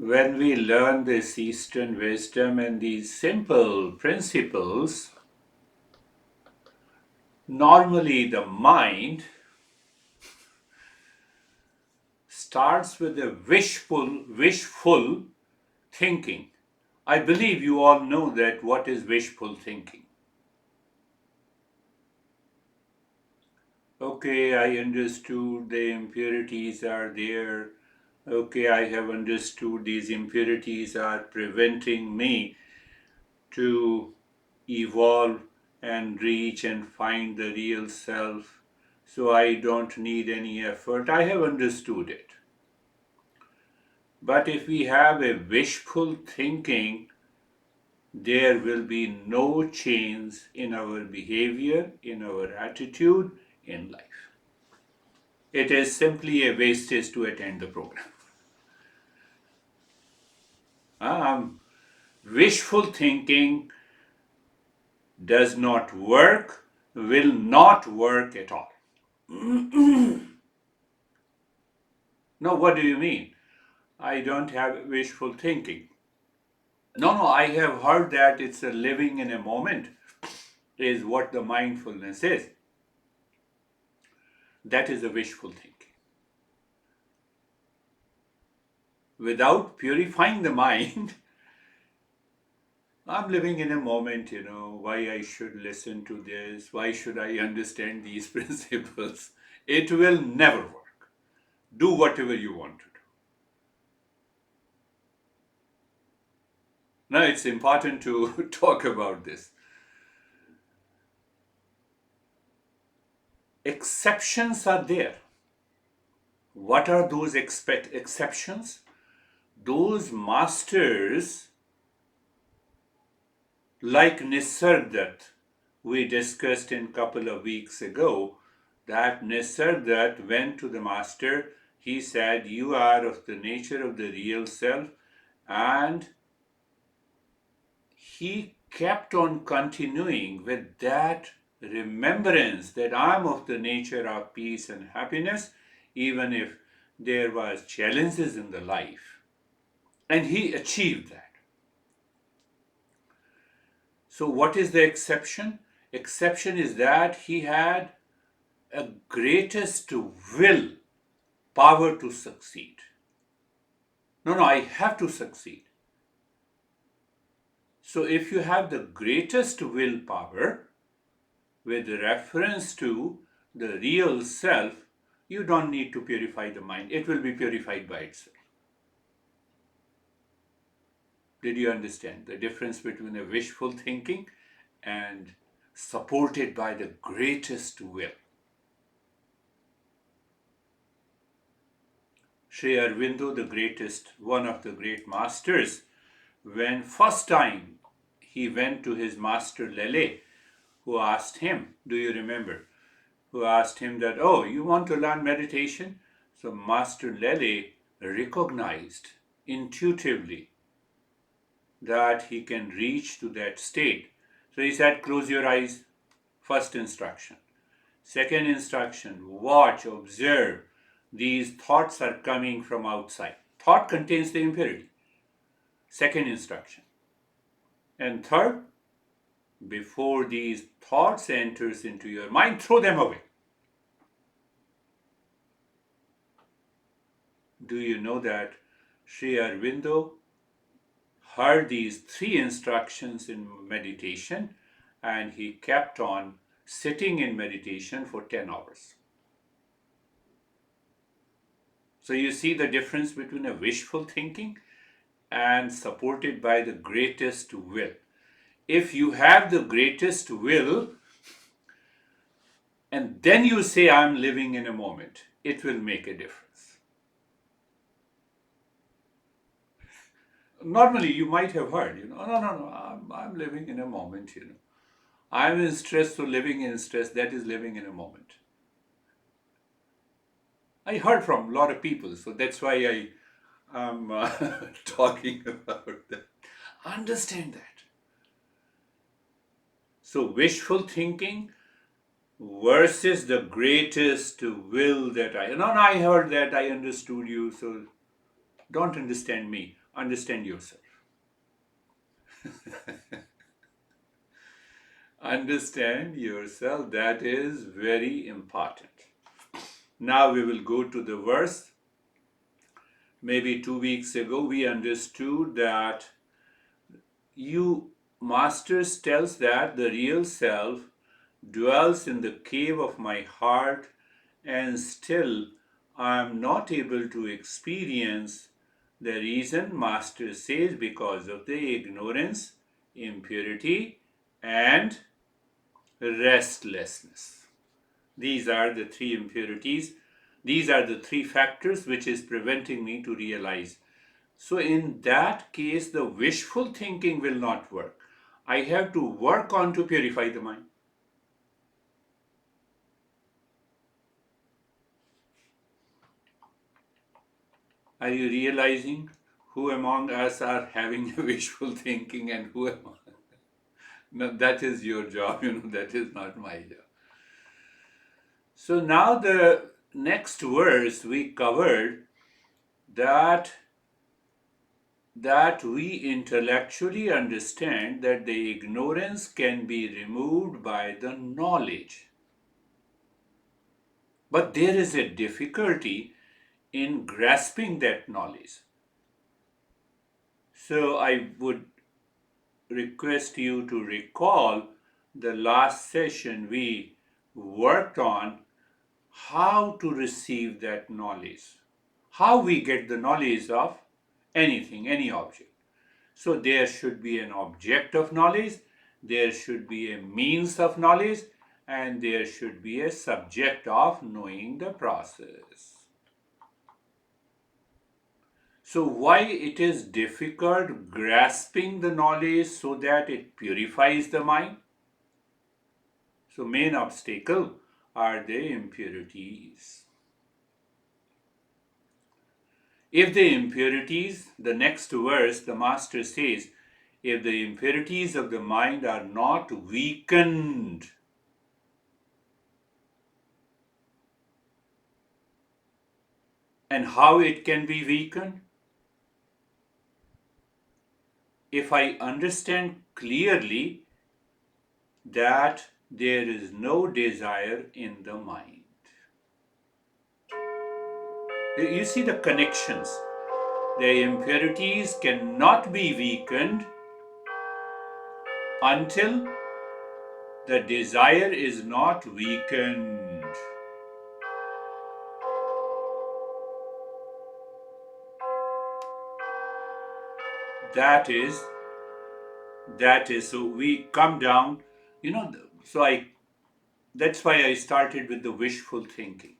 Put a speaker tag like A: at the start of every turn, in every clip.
A: When we learn this Eastern wisdom and these simple principles, normally the mind starts with a wishful thinking. I believe you all know that what is wishful thinking. Okay, I understood the impurities are there. Okay, I have understood these impurities are preventing me to evolve and reach and find the real self. So I don't need any effort. I have understood it. But if we have a wishful thinking, there will be no change in our behavior, in our attitude, in life. It is simply a wastage to attend the program. Wishful thinking does not work, will not work at all. No, what do you mean? I don't have wishful thinking. No, I have heard that it's a living in a moment is what the mindfulness is. That is a wishful thinking. Without purifying the mind, I'm living in a moment, why I should listen to this, why should I understand these principles? It will never work. Do whatever you want to do. Now, it's important to talk about this. Exceptions are there. What are those exceptions? Those masters like Nisargadatta, we discussed in a couple of weeks ago, that Nisargadatta went to the master. He said, you are of the nature of the real self, and he kept on continuing with that remembrance that I am of the nature of peace and happiness, even if there was challenges in the life. And he achieved that. So what is the exception? Exception is that he had a greatest will, power to succeed. No, I have to succeed. So if you have the greatest willpower with reference to the real self, you don't need to purify the mind. It will be purified by itself. Did you understand the difference between a wishful thinking and supported by the greatest will? Sri Aurobindo, the greatest, one of the great masters, when first time he went to his master Lele, who asked him, do you remember? Who asked him that, oh, you want to learn meditation? So Master Lele recognized intuitively that he can reach to that state. So he said, close your eyes, first instruction. Second instruction, watch, observe. These thoughts are coming from outside. Thought contains the impurity. Second instruction. And third, before these thoughts enters into your mind, throw them away. Do you know that Sri Aurobindo heard these three instructions in meditation and he kept on sitting in meditation for 10 hours. So you see the difference between a wishful thinking and supported by the greatest will. If you have the greatest will and then you say, I'm living in a moment, it will make a difference. Normally, you might have heard, no, I'm living in a moment, I'm in stress, so living in stress, that is living in a moment. I heard from a lot of people, so that's why I am talking about that. Understand that. So, wishful thinking versus the greatest will that I heard that, I understood you, so don't understand me. Understand yourself. Understand yourself. That is very important. Now we will go to the verse. Maybe 2 weeks ago, we understood that you, Masters tells that the real self dwells in the cave of my heart, and still I am not able to experience. The reason, Master says, because of the ignorance, impurity, and restlessness. These are the three impurities. These are the three factors which is preventing me to realize. So in that case, the wishful thinking will not work. I have to work on to purify the mind. Are you realizing who among us are having a wishful thinking and who among? No, that is your job, that is not my job. So now the next verse we covered that we intellectually understand that the ignorance can be removed by the knowledge. But there is a difficulty in grasping that knowledge. So I would request you to recall the last session we worked on how to receive that knowledge, how we get the knowledge of anything, any object. So there should be an object of knowledge, there should be a means of knowledge, and there should be a subject of knowing the process. So why it is difficult grasping the knowledge so that it purifies the mind? So main obstacle are the impurities. If the impurities, the next verse, the Master says, if the impurities of the mind are not weakened, and how it can be weakened? If I understand clearly that there is no desire in the mind. You see the connections. The impurities cannot be weakened until the desire is not weakened. That is, so we come down, so that's why I started with the wishful thinking.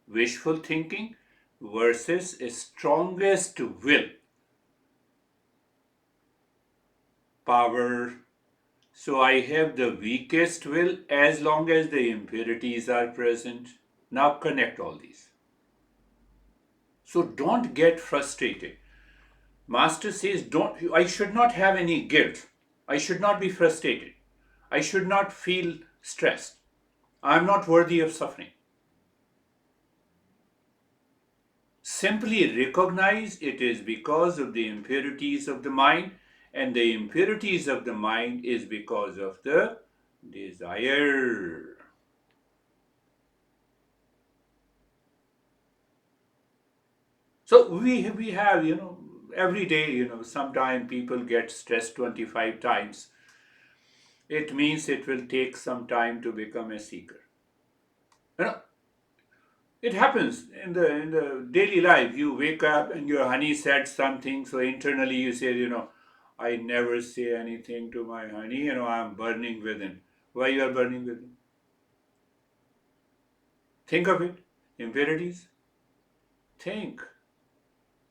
A: Wishful thinking versus a strongest will, power. So I have the weakest will as long as the impurities are present. Now connect all these. So don't get frustrated. Master says, I should not have any guilt. I should not be frustrated. I should not feel stressed. I am not worthy of suffering. Simply recognize it is because of the impurities of the mind, and the impurities of the mind is because of the desire. So we have, every day, sometimes people get stressed 25 times. It means it will take some time to become a seeker. You know, it happens in the daily life. You wake up and your honey said something, so internally you say, I never say anything to my honey, I'm burning within. Why you are burning within? Think of it. Impurities. Think.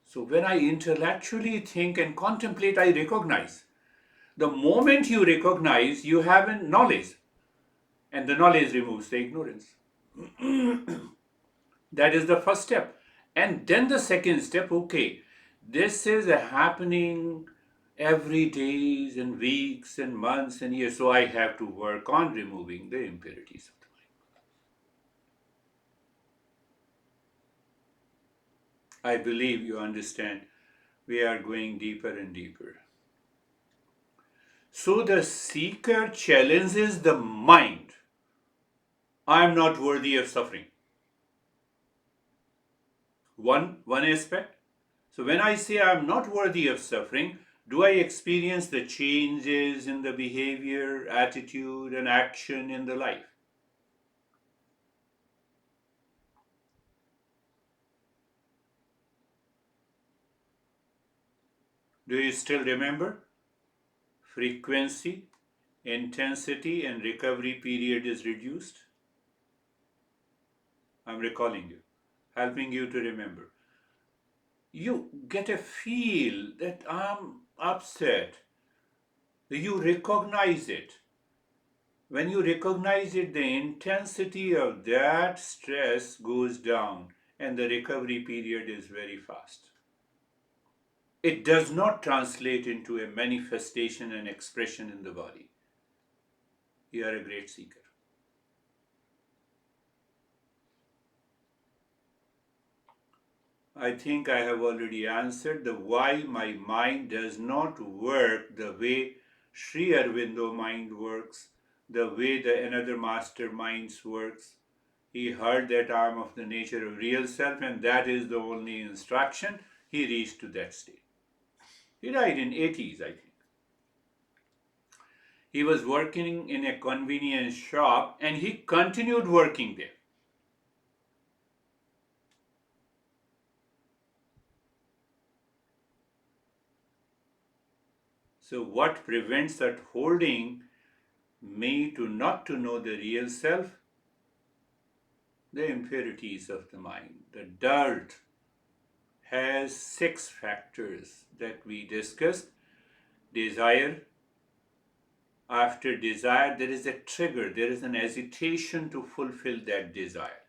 A: So when I intellectually think and contemplate, I recognize. The moment you recognize, you have a knowledge, and the knowledge removes the ignorance. That is the first step. And then the second step, okay, this is happening every days and weeks and months and years, so I have to work on removing the impurities of the mind. I believe you understand we are going deeper and deeper. So the seeker challenges the mind. I am not worthy of suffering. One aspect. So when I say I am not worthy of suffering, do I experience the changes in the behavior, attitude, and action in the life? Do you still remember? Frequency, intensity, and recovery period is reduced. I'm recalling you, helping you to remember. You get a feel that I'm upset. You recognize it. When you recognize it, the intensity of that stress goes down and the recovery period is very fast. It does not translate into a manifestation and expression in the body. You are a great seeker. I think I have already answered the why my mind does not work the way Sri Aurobindo mind works, the way the another master minds works. He heard that I am of the nature of real self, and that is the only instruction. He reached to that state. He died in 80s, I think. He was working in a convenience shop and he continued working there. So what prevents that holding me to not to know the real self? The impurities of the mind. The dirt has 6 factors that we discussed. Desire. After desire, there is a trigger, there is an hesitation to fulfill that desire.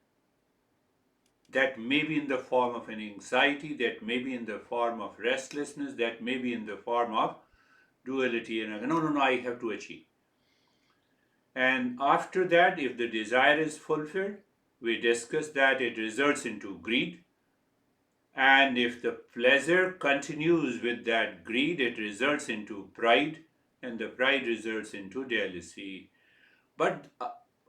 A: That may be in the form of an anxiety, that may be in the form of restlessness, that may be in the form of duality and no, I have to achieve. And after that, if the desire is fulfilled, we discuss that it results into greed. And if the pleasure continues with that greed, it results into pride, and the pride results into jealousy. But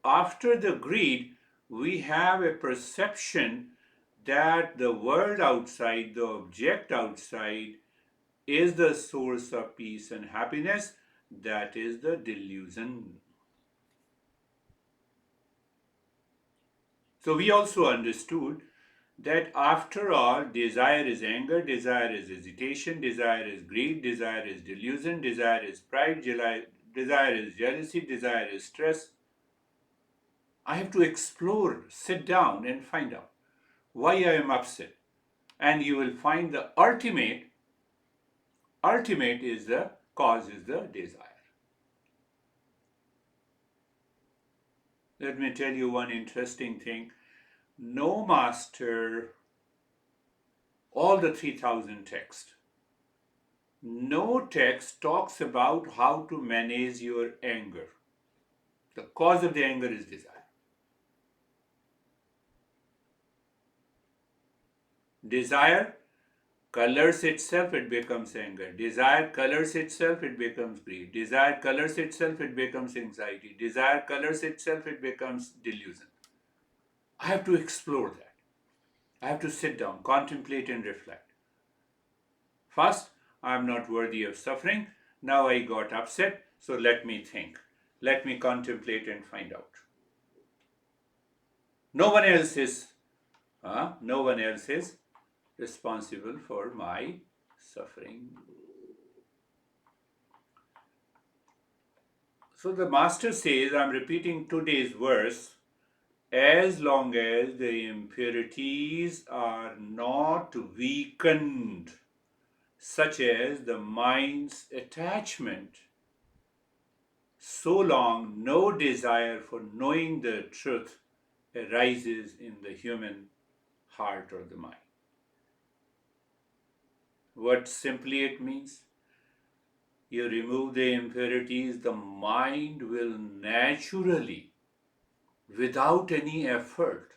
A: after the greed, we have a perception that the world outside, the object outside, is the source of peace and happiness. That is the delusion. So we also understood that after all, desire is anger, desire is hesitation, desire is greed, desire is delusion, desire is pride, desire is jealousy, desire is stress. I have to explore, sit down and find out why I am upset. And you will find the ultimate is the cause is the desire. Let me tell you one interesting thing. No master, all the 3000 texts, no text talks about how to manage your anger. The cause of the anger is desire. Desire colors itself, it becomes anger. Desire colors itself, it becomes greed. Desire colors itself, it becomes anxiety. Desire colors itself, it becomes delusion. I have to explore that. I have to sit down, contemplate, and reflect. First, I am not worthy of suffering. Now I got upset, so let me think. Let me contemplate and find out. No one else is, no one else is responsible for my suffering. So the master says, I'm repeating today's verse, as long as the impurities are not weakened, such as the mind's attachment, so long no desire for knowing the truth arises in the human heart or the mind. What simply it means? You remove the impurities, the mind will naturally, without any effort,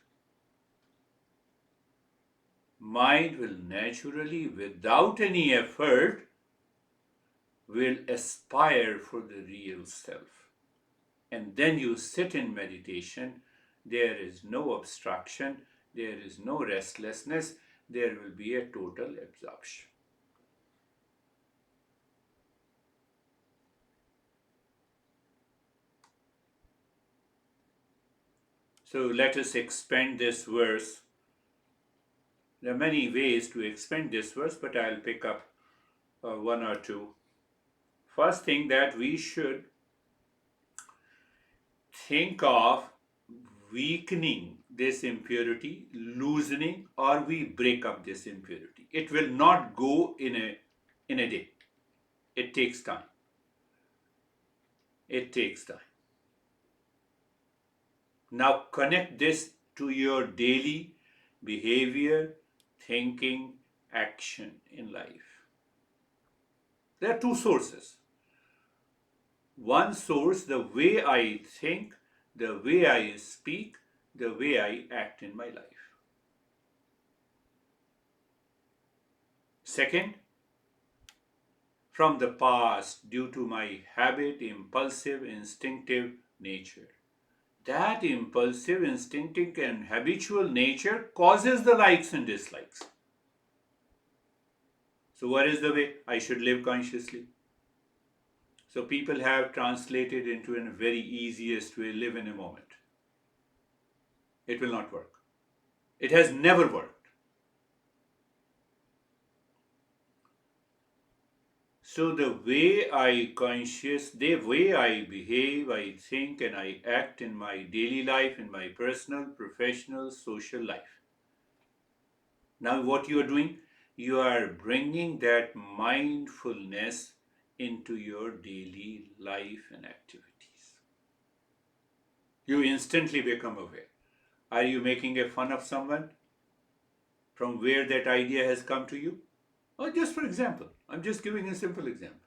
A: mind will naturally, without any effort, will aspire for the real self. And then you sit in meditation, there is no obstruction, there is no restlessness, there will be a total absorption. So let us expand this verse. There are many ways to expand this verse, but I'll pick up one or two. First thing, that we should think of weakening this impurity, loosening, or we break up this impurity. It will not go in a day. It takes time. It takes time. Now connect this to your daily behavior, thinking, action in life. There are two sources. One source, the way I think, the way I speak, the way I act in my life. Second, from the past, due to my habit, impulsive, instinctive nature. That impulsive, instinctive, and habitual nature causes the likes and dislikes. So, what is the way I should live consciously? So, people have translated into a very easiest way: live in a moment. It will not work. It has never worked. So, the way the way I behave, I think, and I act in my daily life, in my personal, professional, social life. Now, what you are doing, you are bringing that mindfulness into your daily life and activities. You instantly become aware. Are you making a fun of someone from where that idea has come to you? Or just for example, I'm just giving a simple example.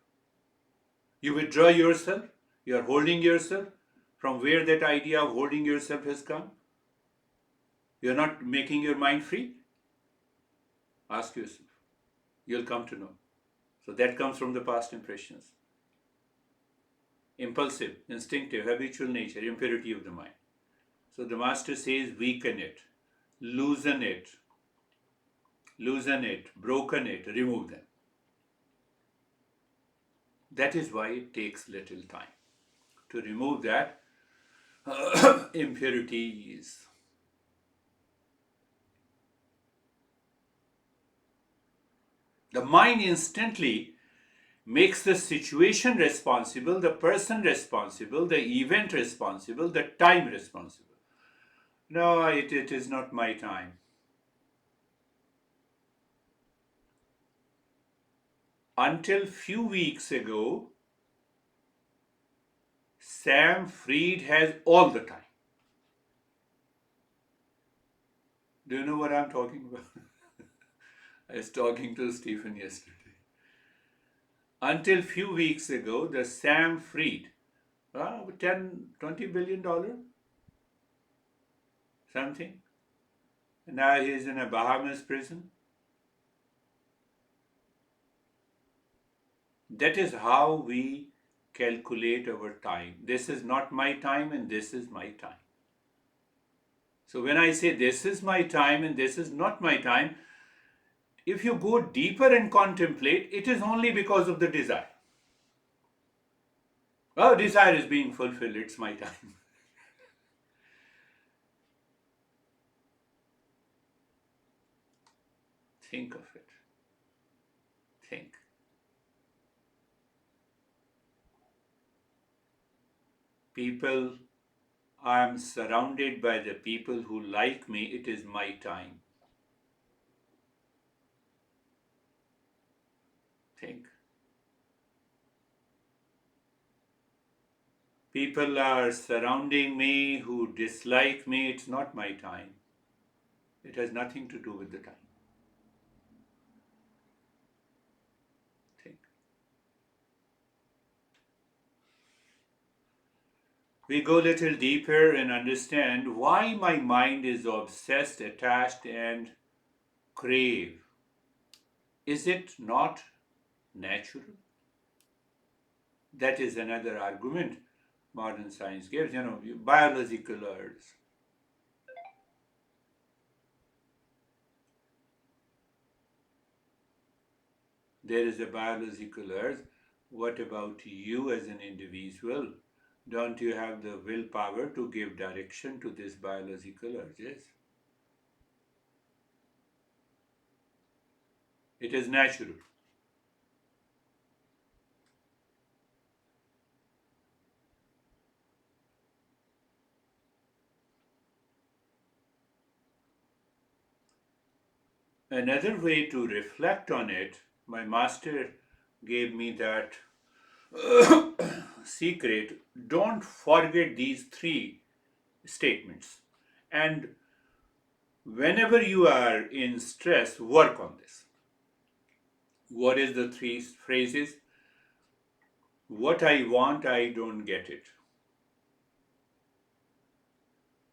A: You withdraw yourself, you are holding yourself from where that idea of holding yourself has come. You're not making your mind free. Ask yourself. You'll come to know. So that comes from the past impressions. Impulsive, instinctive, habitual nature, impurity of the mind. So the master says, weaken it, loosen it, broken it, remove them. That is why it takes little time to remove that impurities. The mind instantly makes the situation responsible, the person responsible, the event responsible, the time responsible. No, it is not my time. Until few weeks ago, Sam Freed has all the time. Do you know what I'm talking about? I was talking to Stephen yesterday. Until few weeks ago, the Sam Freed, $10-20 billion something. Now he's in a Bahamas prison. That is how we calculate our time. This is not my time and this is my time. So when I say this is my time and this is not my time, if you go deeper and contemplate, it is only because of the desire. Oh, desire is being fulfilled, it's my time. Think of it. Think. People, I am surrounded by the people who like me, it is my time. Think. People are surrounding me who dislike me, it's not my time. It has nothing to do with the time. Think. We go a little deeper and understand why my mind is obsessed, attached, and crave, is it not natural? That is another argument modern science gives. Biological urge. There is a biological urge. What about you as an individual? Don't you have the willpower to give direction to these biological urges? It is natural. Another way to reflect on it, my master gave me that secret. Don't forget these three statements. And whenever you are in stress, work on this. What is the three phrases? What I want, I don't get it.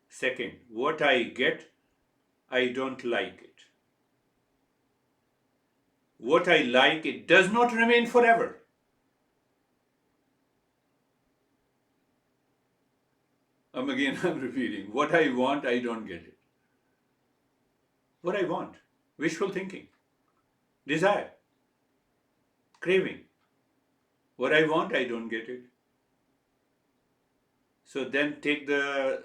A: Second, what I get, I don't like it. What I like, it does not remain forever. I'm repeating. What I want, I don't get it. What I want, wishful thinking, desire, craving. What I want, I don't get it. So then take the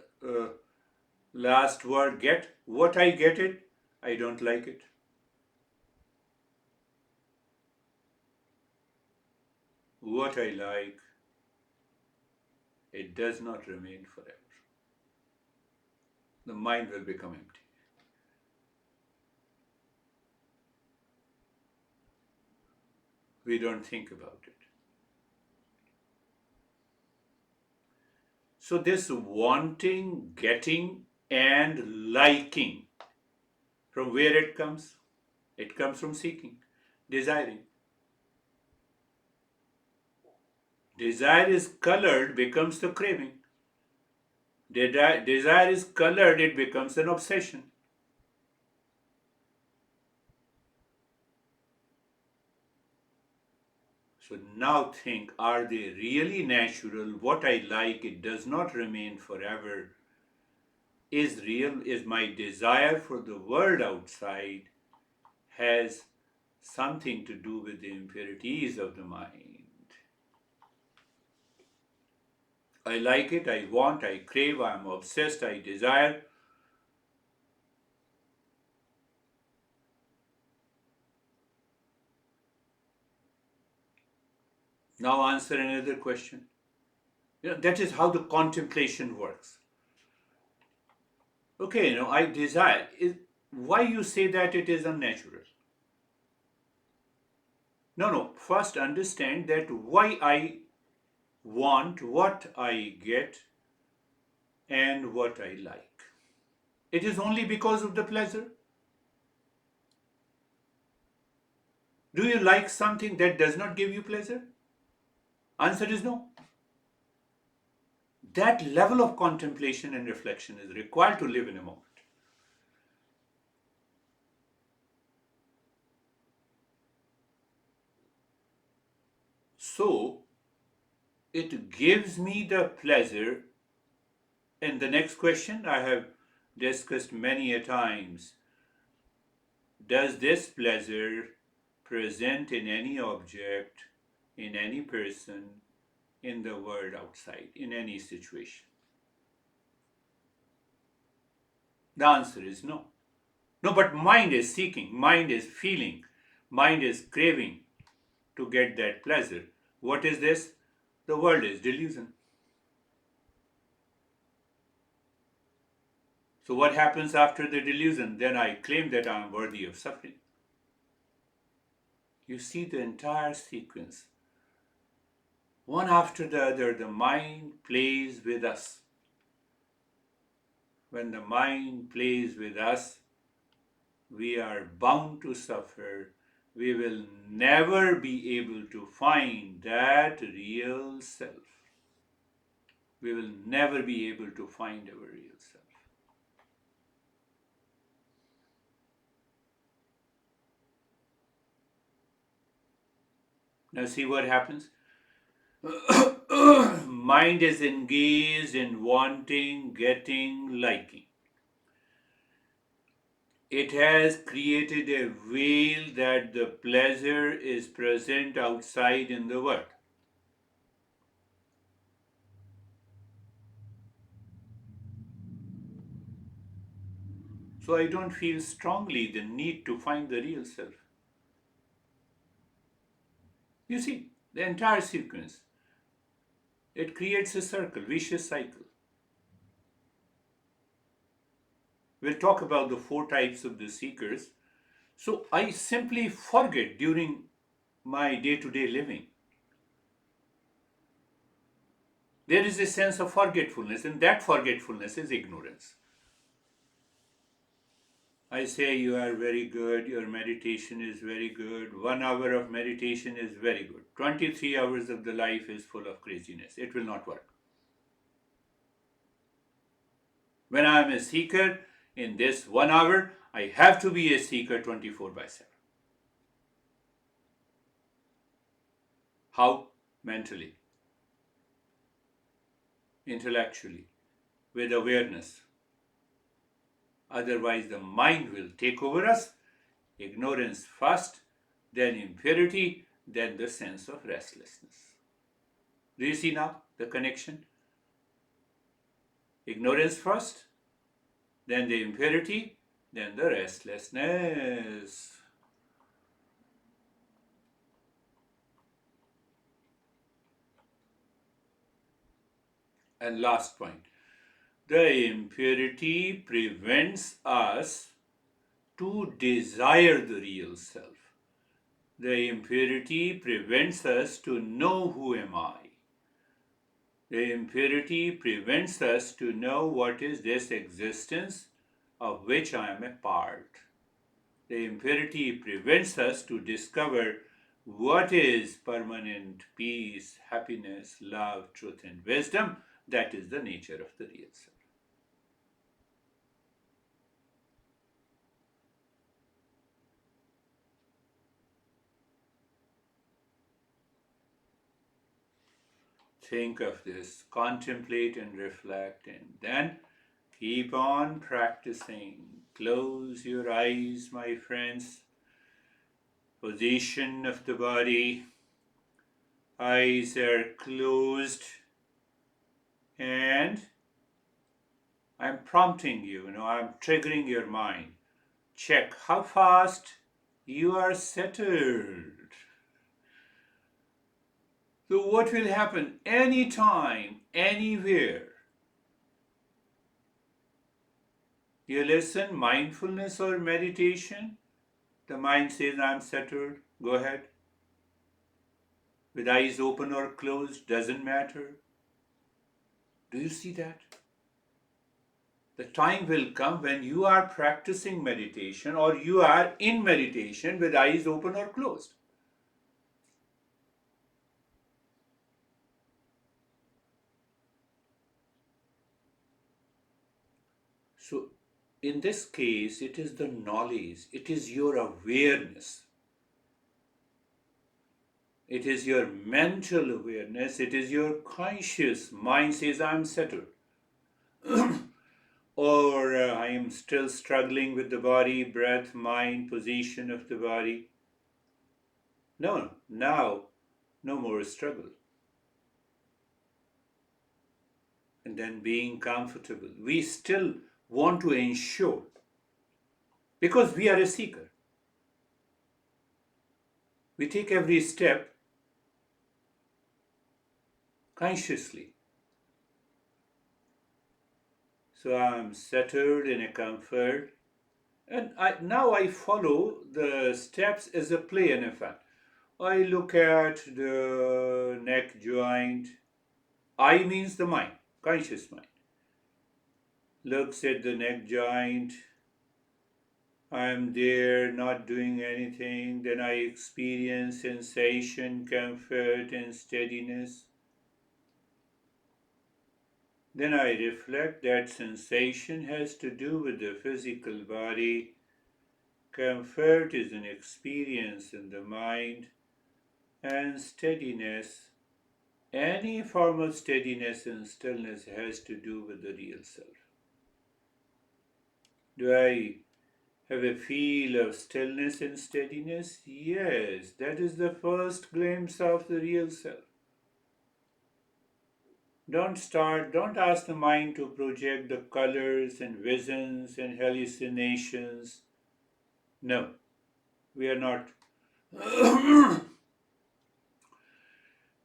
A: last word, get. What I get it, I don't like it. What I like, it does not remain forever. The mind will become empty. We don't think about it. So, this wanting, getting, and liking, from where it comes? It comes from seeking, desiring. Desire is colored, becomes the craving. Desire is colored, it becomes an obsession. So now think, are they really natural? What I like, it does not remain forever, is real, is my desire for the world outside, has something to do with the impurities of the mind. I like it, I want, I crave, I am obsessed, I desire. Now answer another question. That is how the contemplation works. Okay, I desire. Why you say that it is unnatural? No, no. First understand that why I want, what I get, and what I like. It is only because of the pleasure. Do you like something that does not give you pleasure? Answer is no. That level of contemplation and reflection is required to live in a moment. So, it gives me the pleasure. And the next question I have discussed many a times, does this pleasure present in any object, in any person, in the world outside, in any situation? The answer is no. No, but mind is seeking, mind is feeling, mind is craving to get that pleasure. What is this? The world is delusion. So, what happens after the delusion? Then I claim that I am worthy of suffering. You see the entire sequence. One after the other, the mind plays with us. When the mind plays with us, we are bound to suffer. We will never be able to find that real self. We will never be able to find our real self. Now see what happens. Mind is engaged in wanting, getting, liking. It has created a veil that the pleasure is present outside in the world. So I don't feel strongly the need to find the real self. You see, the entire sequence, it creates a circle, vicious cycle. We'll talk about the four types of the seekers. So I simply forget during my day to day living. There is a sense of forgetfulness, and that forgetfulness is ignorance. I say you are very good, your meditation is very good, 1 hour of meditation is very good. 23 hours of the life is full of craziness. It will not work. When I am a seeker, in this 1 hour, I have to be a seeker 24 by 7. How? Mentally, intellectually, with awareness. Otherwise, the mind will take over us. Ignorance first, then impurity, then the sense of restlessness. Do you see now the connection? Ignorance first, then the impurity, then the restlessness. And last point, the impurity prevents us to desire the real self. The impurity prevents us to know who am I. The impurity prevents us to know what is this existence of which I am a part. The impurity prevents us to discover what is permanent peace, happiness, love, truth, and wisdom. That is the nature of the real self. Think of this, contemplate and reflect, and then keep on practicing. Close your eyes, my friends. Position of the body. Eyes are closed. And I'm prompting you, I'm triggering your mind. Check how fast you are settled. So, what will happen anytime, anywhere? You listen, mindfulness or meditation, the mind says, I'm settled, go ahead. With eyes open or closed, doesn't matter. Do you see that? The time will come when you are practicing meditation or you are in meditation with eyes open or closed. So, in this case, it is the knowledge, it is your awareness, it is your mental awareness, it is your conscious mind says, I'm settled. Or I am still struggling with the body, breath, mind, position of the body. No, now, no more struggle. And then being comfortable. We still want to ensure, because we are a seeker, we take every step consciously. So I'm settled in a comfort. And now I follow the steps as a play and effect. I look at the neck joint. I means the mind, conscious mind. Looks at the neck joint. I'm there, not doing anything. Then I experience sensation, comfort, and steadiness. Then I reflect that sensation has to do with the physical body. Comfort is an experience in the mind. And steadiness, any form of steadiness and stillness has to do with the real self. Do I have a feel of stillness and steadiness? Yes, that is the first glimpse of the real self. Don't ask the mind to project the colors and visions and hallucinations. No, we are not.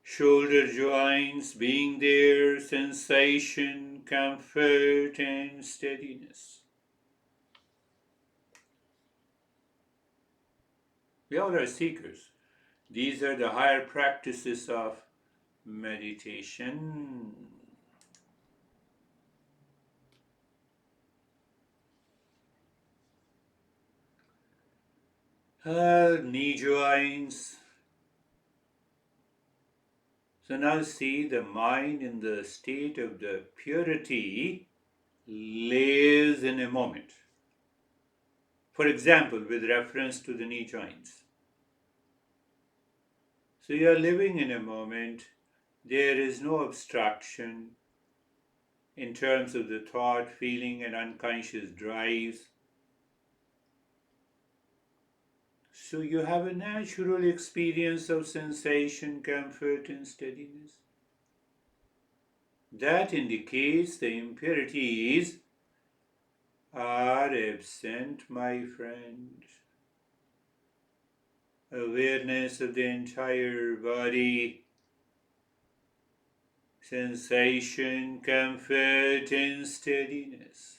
A: Shoulder joints being there, sensation, comfort, and steadiness. We all are seekers. These are the higher practices of meditation. Knee joints. So now see the mind in the state of the purity lives in a moment. For example, with reference to the knee joints. So you are living in a moment. There is no obstruction in terms of the thought, feeling, and unconscious drives. So you have a natural experience of sensation, comfort, and steadiness. That indicates the impurities are absent, my friend. Awareness of the entire body, sensation, comfort, and steadiness.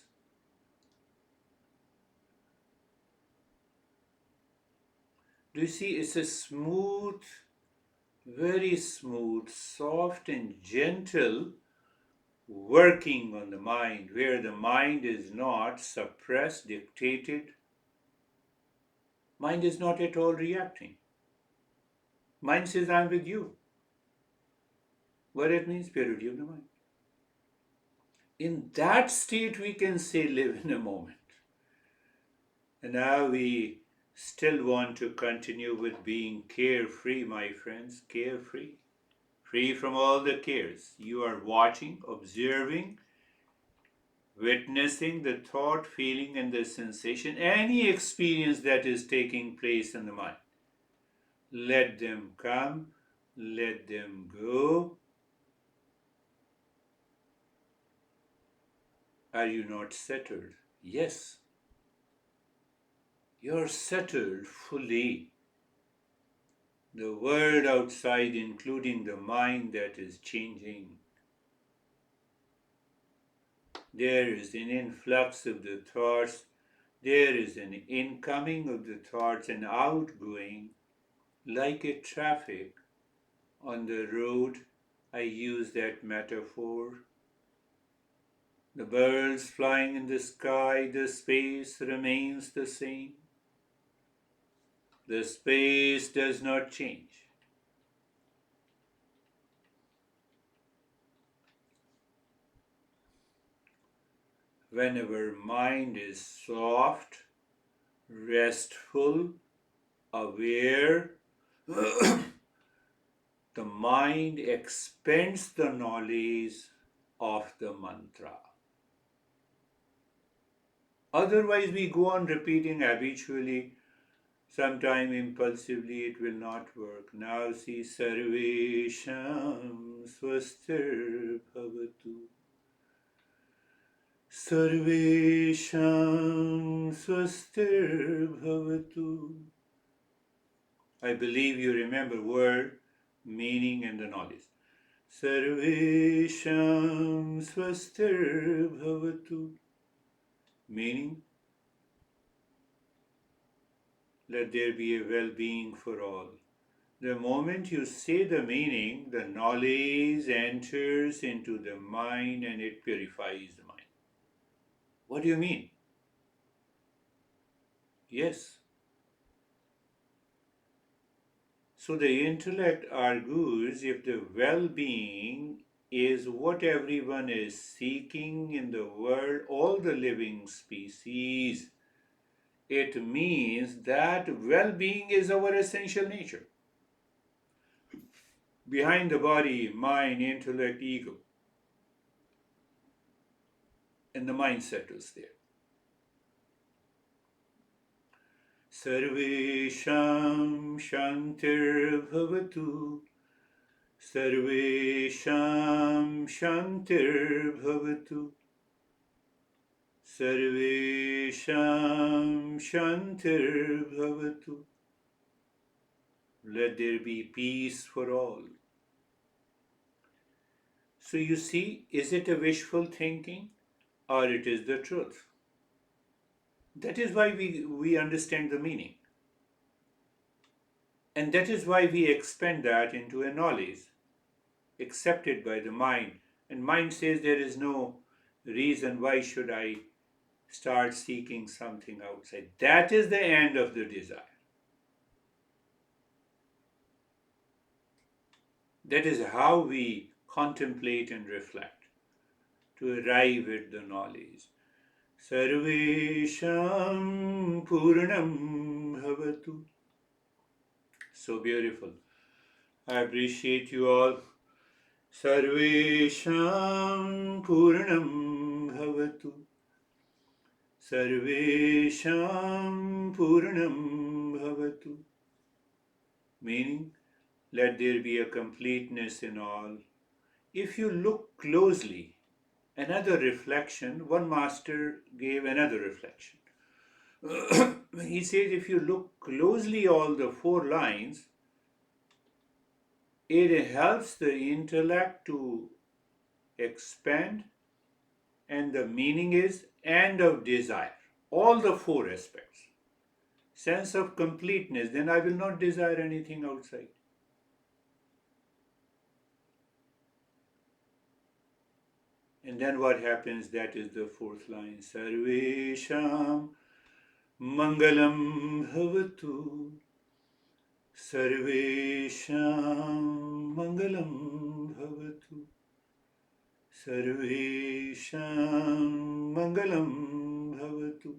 A: Do you see? It's a smooth, very smooth, soft, and gentle working on the mind, where the mind is not suppressed, dictated. Mind is not at all reacting. Mind says, I'm with you. What it means? Purity of the mind. In that state, we can say live in a moment. And now we still want to continue with being carefree, my friends, carefree. Free from all the cares. You are watching, observing, witnessing the thought, feeling, and the sensation, any experience that is taking place in the mind. Let them come, let them go. Are you not settled? Yes, you're settled fully. The world outside, including the mind that is changing, there is an influx of the thoughts, there is an incoming of the thoughts and outgoing, like a traffic on the road. I use that metaphor. The birds flying in the sky, the space remains the same. The space does not change. Whenever mind is soft, restful, aware, the mind expands the knowledge of the mantra. Otherwise, we go on repeating habitually, sometime impulsively, it will not work. Now see Sarvesham Swastir Bhavatu. Sarvesham Swastir Bhavatu. I believe you remember word, meaning, and the knowledge. Sarvesham Swastir Bhavatu. Meaning, let there be a well-being for all. The moment you say the meaning, the knowledge enters into the mind and it purifies the mind. What do you mean? Yes. So the intellect argues if the well-being is what everyone is seeking in the world, all the living species, it means that well-being is our essential nature. Behind the body, mind, intellect, ego, and the mind settles there. Sarvesham Shantir Bhavatu. Sarvesham Shantir Bhavatu. Sarvesham Shantir Bhavatu. Let there be peace for all. So you see, is it a wishful thinking or it is the truth? That is why we understand the meaning. And that is why we expand that into a knowledge accepted by the mind. And mind says there is no reason why should I start seeking something outside. That is the end of the desire. That is how we contemplate and reflect to arrive at the knowledge. Sarvesham Purnam Bhavatu. So beautiful. I appreciate you all. Sarvesham Purnam Bhavatu. Sarvesham Purnam Bhavatu. Meaning, let there be a completeness in all. If you look closely, another reflection, one master gave another reflection. He says if you look closely all the 4 lines, it helps the intellect to expand, and the meaning is end of desire. All the 4 aspects. Sense of completeness, then I will not desire anything outside. And then what happens? That is the 4th line. Sarvesham Mangalam Bhavatu. Sarvesham Mangalam Bhavatu. Sarvesham Mangalam Bhavatu.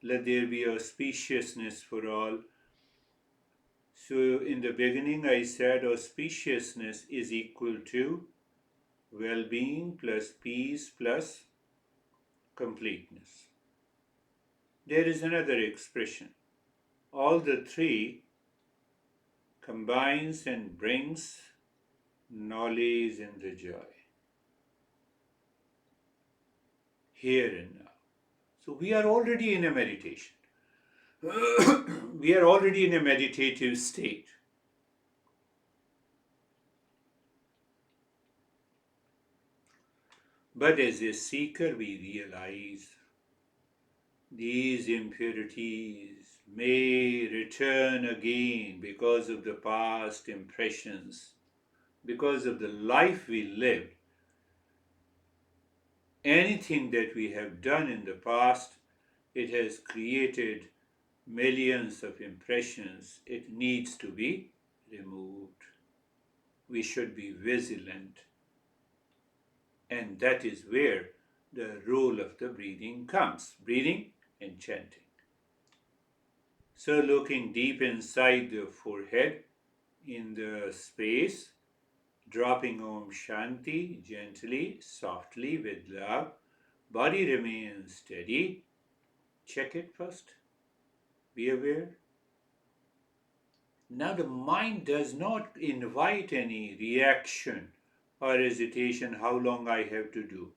A: Let there be auspiciousness for all. So in the beginning I said auspiciousness is equal to well-being plus peace plus completeness. There is another expression. All the 3 combines and brings knowledge and the joy. Here and now. So we are already in a meditation. We are already in a meditative state. But as a seeker, we realize these impurities may return again because of the past impressions, because of the life we lived. Anything that we have done in the past, it has created millions of impressions. It needs to be removed. We should be vigilant. And that is where the role of the breathing comes. Breathing and chanting. So looking deep inside the forehead, in the space, dropping Om Shanti gently, softly, with love. Body remains steady. Check it first. Be aware. Now the mind does not invite any reaction or hesitation, how long I have to do.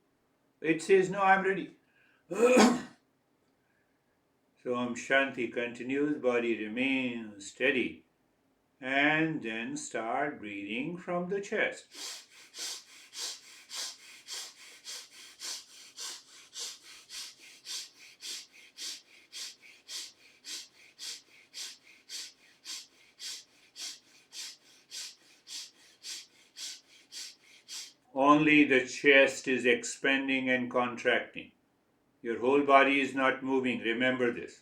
A: It says, no, I'm ready. So Om Shanti continues, body remains steady. And then start breathing from the chest. Only the chest is expanding and contracting. Your whole body is not moving. Remember this.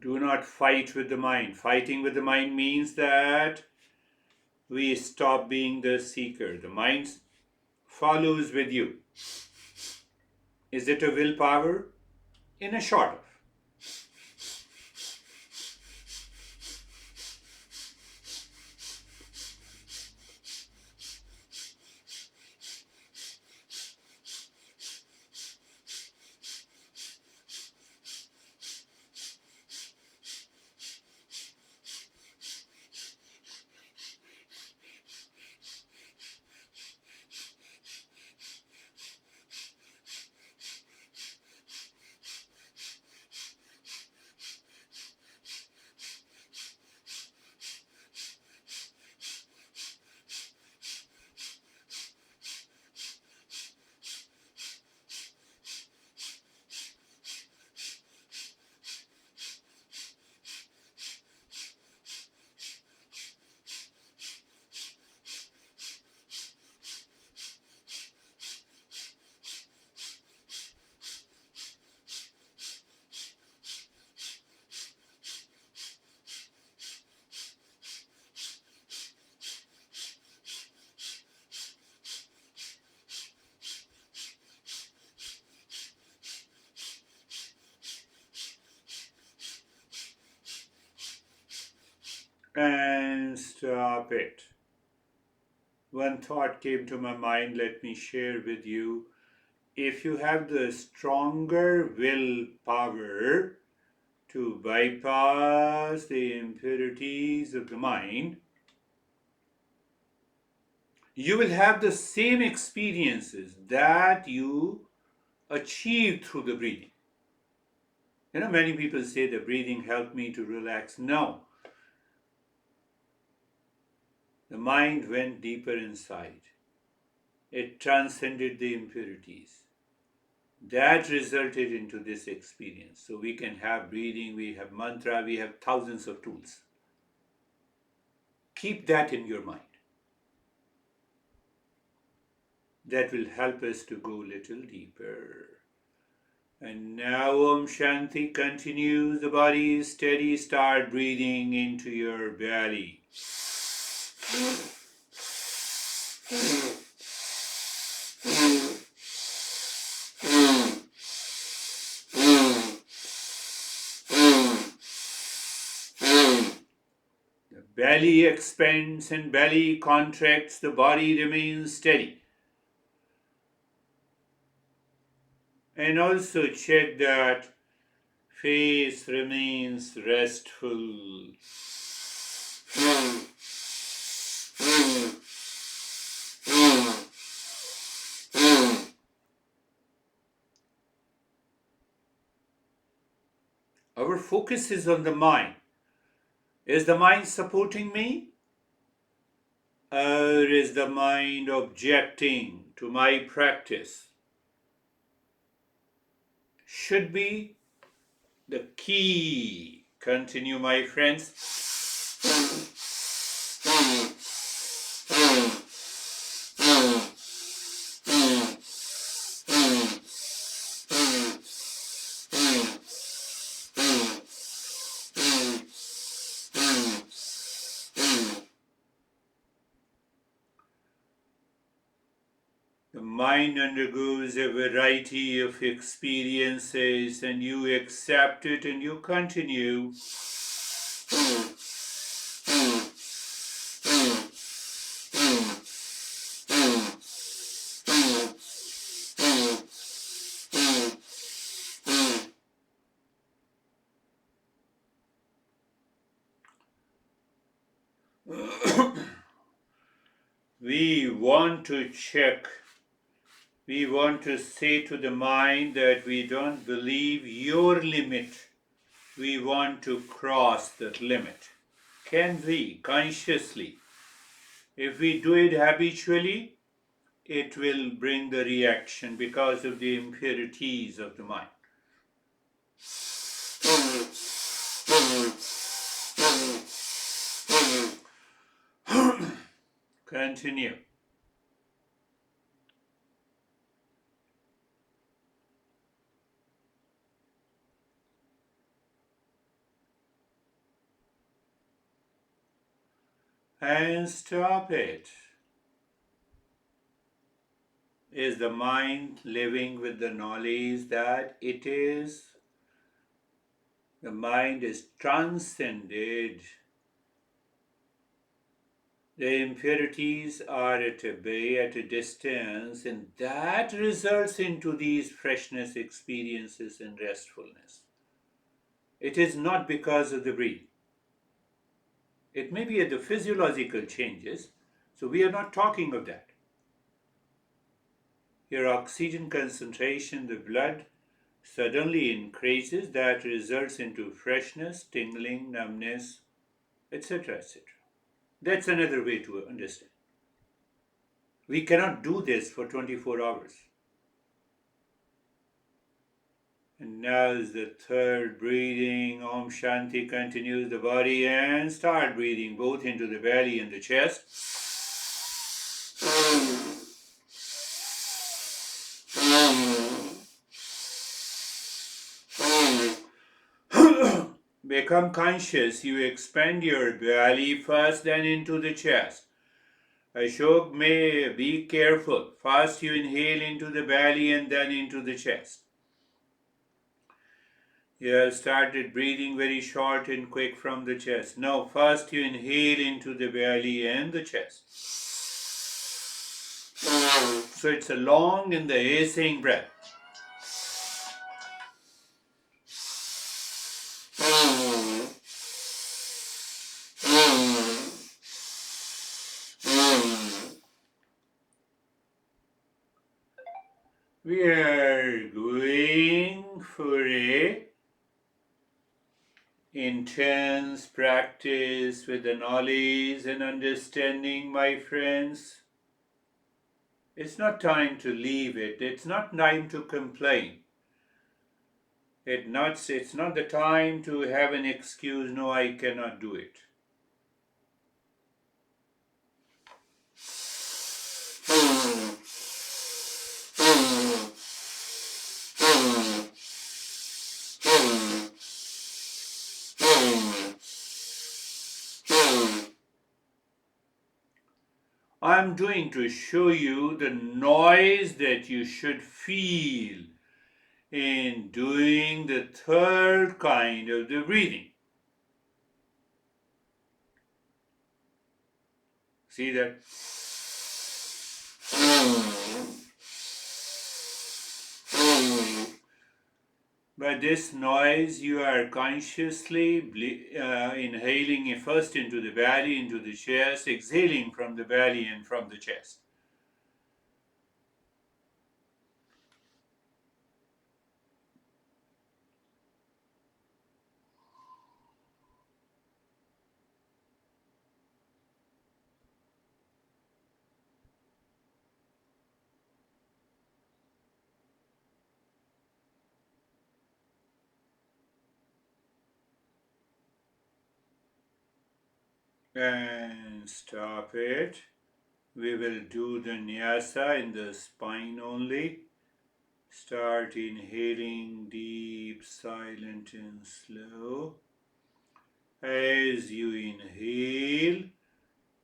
A: Do not fight with the mind. Fighting with the mind means that we stop being the seeker. The mind follows with you. Is it a willpower? In a sort of. And stop it. One thought came to my mind, let me share with you. If you have the stronger willpower to bypass the impurities of the mind, you will have the same experiences that you achieved through the breathing. Many people say the breathing helped me to relax. No. The mind went deeper inside. It transcended the impurities. That resulted into this experience. So we can have breathing, we have mantra, we have thousands of tools. Keep that in your mind. That will help us to go a little deeper. And now Om Shanti continues. The body is steady. Start breathing into your belly. The belly expands and belly contracts. The body remains steady. And also check that face remains restful. Our focus is on the mind. Is the mind supporting me? Or is the mind objecting to my practice? Should be the key. Continue, my friends. The mind undergoes a variety of experiences and you accept it and you continue. We want to check. We want to say to the mind that we don't believe your limit. We want to cross that limit. Can we consciously? If we do it habitually, it will bring the reaction because of the impurities of the mind. Continue. and stop it. Is the mind living with the knowledge that the mind is transcended? The impurities are at a bay, at a distance, and that results into these freshness experiences and restfulness. It is not because of the breathing. It may be at the physiological changes, so we are not talking of that. Your oxygen concentration, the blood suddenly increases, that results into freshness, tingling, numbness, etc. etc. That's another way to understand. We cannot do this for 24 hours. And now is the third breathing. Om Shanti continues the body and start breathing both into the belly and the chest. Become conscious. You expand your belly first, then into the chest. Ashok may be careful. First you inhale into the belly and then into the chest. You have started breathing very short and quick from the chest. Now first you inhale into the belly and the chest. So it's a long and the acing breath. We are going for a intense practice with the knowledge and understanding, my friends. It's not time to leave it. It's not time to complain. It's not the time to have an excuse, no, I cannot do it. I'm doing to show you the noise that you should feel in doing the third kind of the breathing. See that? By this noise, you are consciously inhaling first into the belly, into the chest, exhaling from the belly and from the chest. And stop it. We will do the nyasa in the spine only. Start inhaling deep, silent and slow. As you inhale,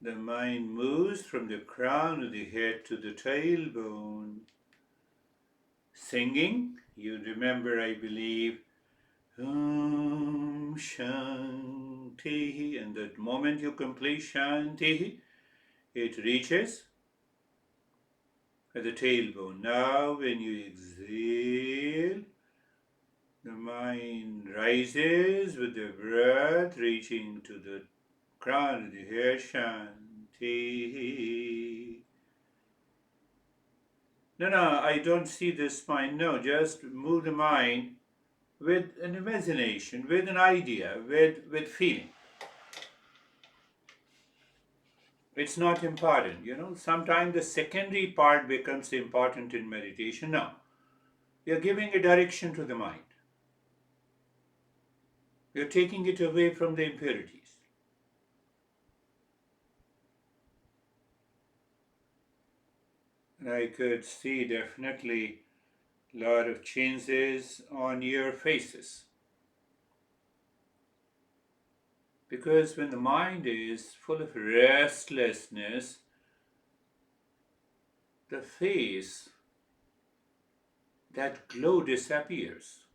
A: the mind moves from the crown of the head to the tailbone. Singing, you remember, I believe, Om Shanti, and the moment you complete Shanti, it reaches at the tailbone. Now, when you exhale, the mind rises with the breath, reaching to the crown of the head. Shanti. No, I don't see the spine. No, just move the mind with an imagination, with an idea, with feeling. It's not important, Sometimes the secondary part becomes important in meditation. Now, you're giving a direction to the mind. You're taking it away from the impurities. And I could see definitely a lot of changes on your faces. Because when the mind is full of restlessness, the face, that glow disappears.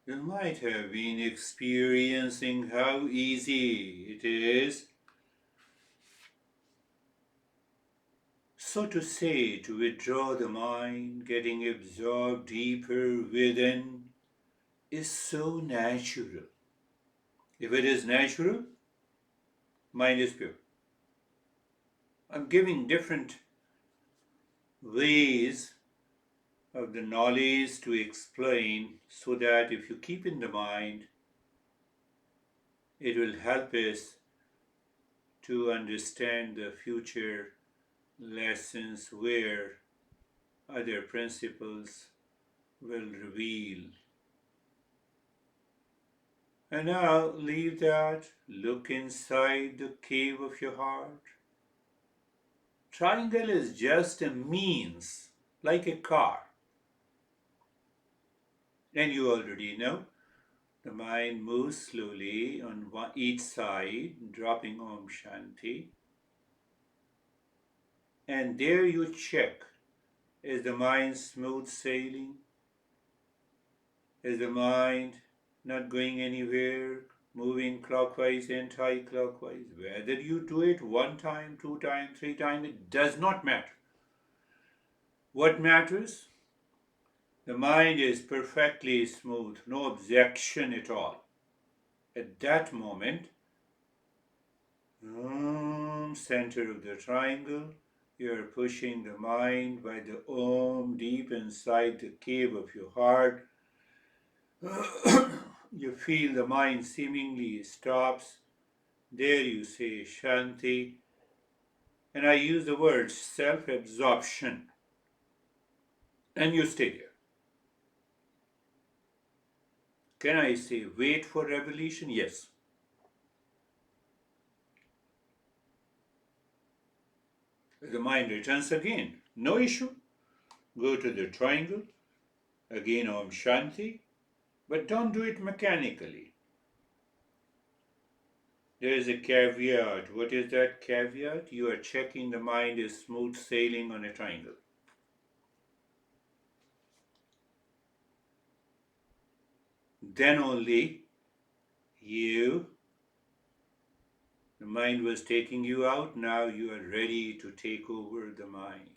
A: You might have been experiencing how easy it is, so to say, to withdraw the mind, getting absorbed deeper within, is so natural. If it is natural, mind is pure. I'm giving different ways of the knowledge to explain so that if you keep in the mind, it will help us to understand the future lessons where other principles will reveal. And now leave that, look inside the cave of your heart. Triangle is just a means, like a car. And you already know the mind moves slowly on each side, dropping Om Shanti. And there you check, is the mind smooth sailing? Is the mind not going anywhere, moving clockwise, anti-clockwise? Whether you do it one time, two times, three times, it does not matter. What matters? The mind is perfectly smooth, no objection at all. At that moment, center of the triangle, you are pushing the mind by the Om deep inside the cave of your heart. You feel the mind seemingly stops. There you say Shanti. And I use the word self absorption. And you stay there. Can I say wait for revelation? Yes. The mind returns again. No issue. Go to the triangle. Again Om Shanti. But don't do it mechanically. There is a caveat. What is that caveat? You are checking the mind is smooth sailing on a triangle. Then only the mind was taking you out, now you are ready to take over the mind.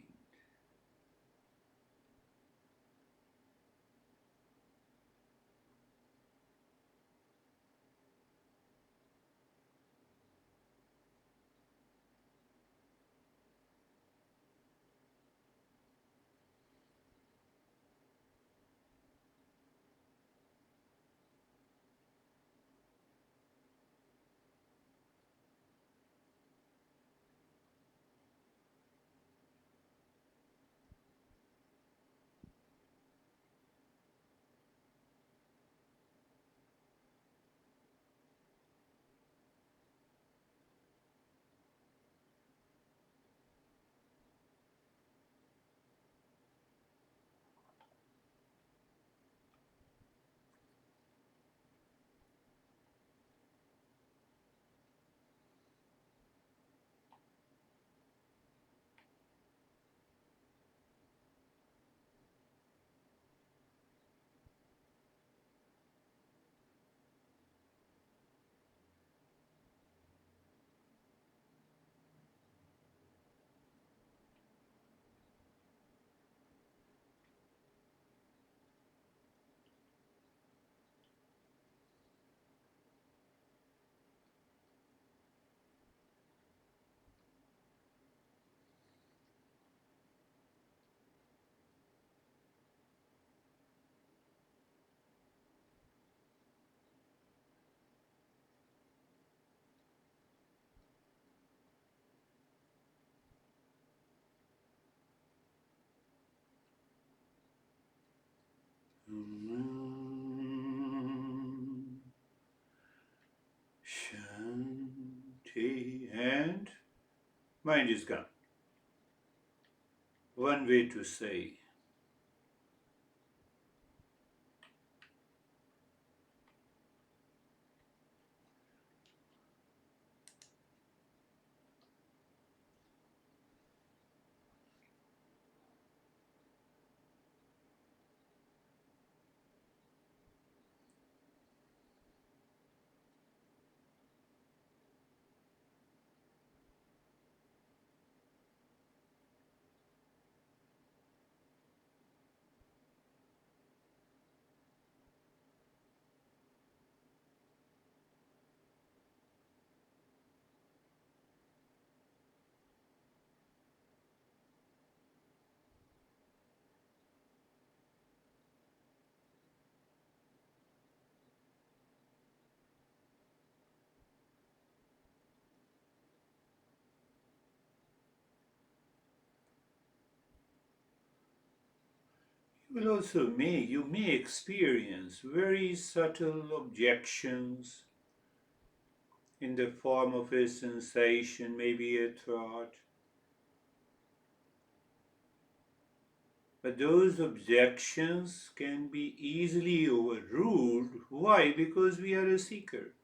A: Shanti, and mind is gone. One way to say. You may experience very subtle objections in the form of a sensation, maybe a thought. But those objections can be easily overruled. Why? Because we are a seeker.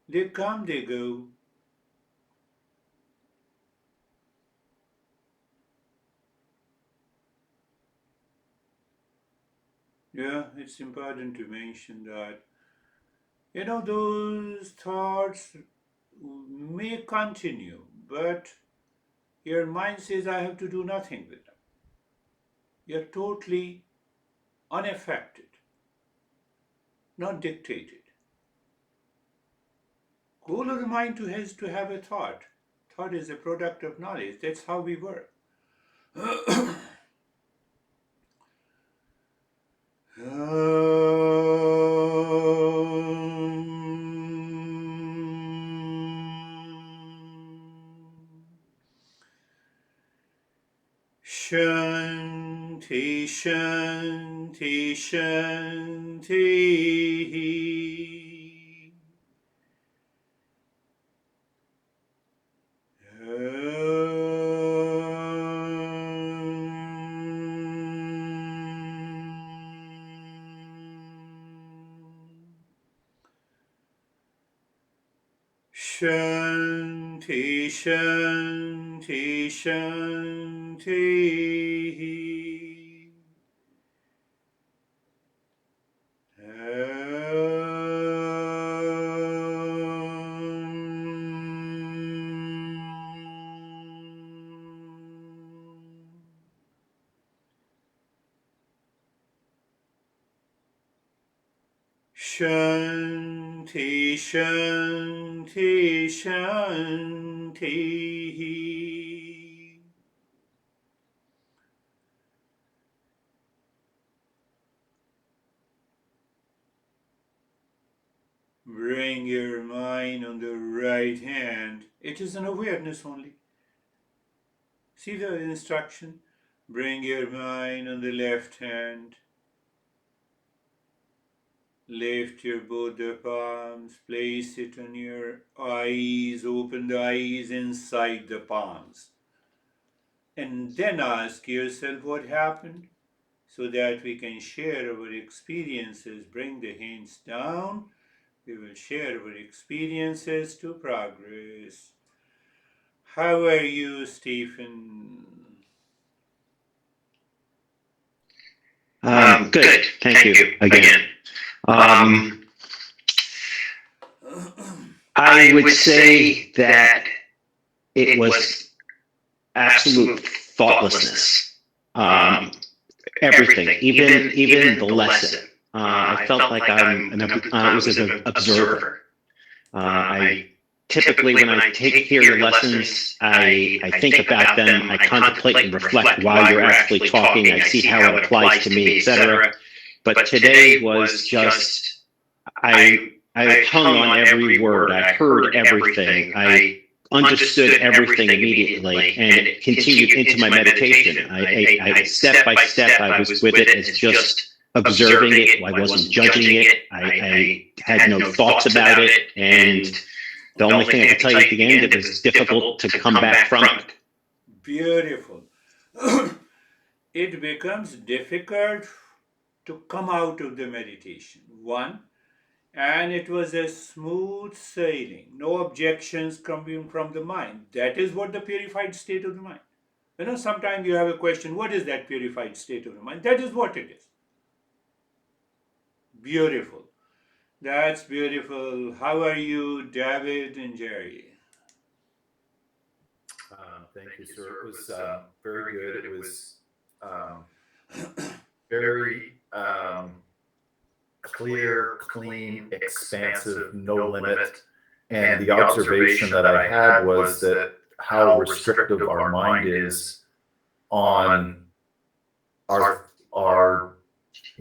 A: They come, they go. Yeah, it's important to mention that. Those thoughts may continue, but your mind says, I have to do nothing with them. You're totally unaffected, not dictated. Goal of the mind is to have a thought. Thought is a product of knowledge. That's how we work. Shanti, Shanti, Shanti. Shanti, Shanti, Shanti. Shanti, Shanti, Shanti. Bring your mind on the right hand. It is an awareness only. See the instruction? Bring your mind on the left hand. Lift your both the palms, place it on your eyes, open the eyes inside the palms. And then ask yourself what happened so that we can share our experiences. Bring the hands down. We will share our experiences to progress. How are you, Stephen?
B: Good. Thank you again. I would say that it was absolute thoughtlessness. Everything, even the lesson. I felt like I was an observer. I typically, when I hear your lessons, I think about them. I contemplate and reflect while you're actually talking. I see how it applies to me, etc. But today was just I hung on every word. I heard everything. I understood everything immediately, and it continued into my meditation. I step by step, I was with it as just observing it. I wasn't judging it. I had no thoughts about it. And the only thing I can tell you at the end, it was difficult to come back from it.
A: Beautiful. It becomes difficult to come out of the meditation. One, and it was a smooth sailing, no objections coming from the mind. That is what the purified state of the mind. Sometimes you have a question, what is that purified state of the mind? That is what it is. Beautiful. That's beautiful. How are you, David and Jerry?
C: Thank you, sir. It was very good. It was very clear, clean, expansive, no limit. And the observation that I had was that how restrictive our mind is on our